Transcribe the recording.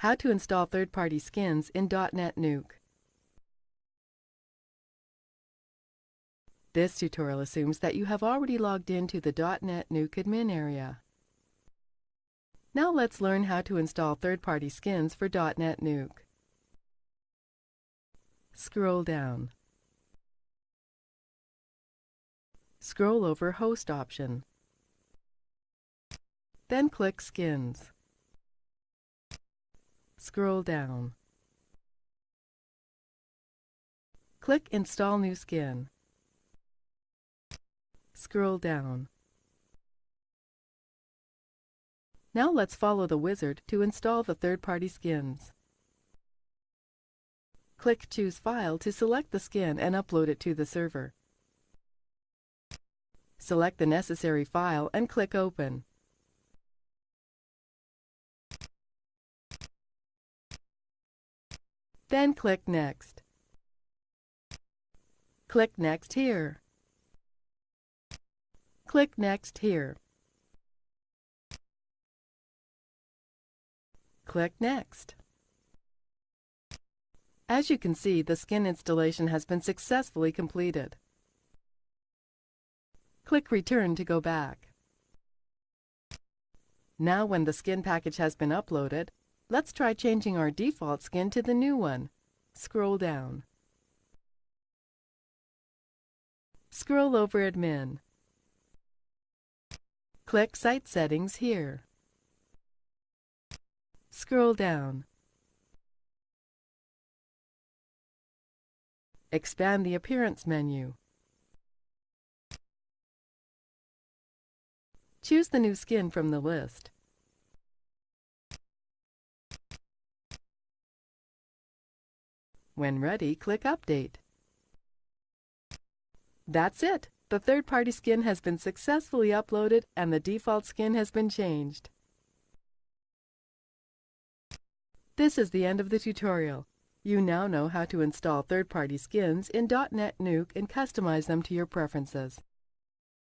How to install third-party skins in DotNetNuke. This tutorial assumes that you have already logged into the DotNetNuke admin area. Now let's learn how to install third-party skins for DotNetNuke. Scroll down. Scroll over Host option. Then click Skins. Scroll down. Click Install New Skin. Scroll down. Now let's follow the wizard to install the third-party skins. Click Choose File to select the skin and upload it to the server. Select the necessary file and click Open. Then click Next. Click Next here. Click Next here. Click Next. As you can see, the skin installation has been successfully completed. Click Return to go back. Now when the skin package has been uploaded, let's try changing our default skin to the new one. Scroll down. Scroll over Admin. Click Site Settings here. Scroll down. Expand the Appearance menu. Choose the new skin from the list. When ready, click Update. That's it! The third-party skin has been successfully uploaded and the default skin has been changed. This is the end of the tutorial. You now know how to install third-party skins in DotNetNuke and customize them to your preferences.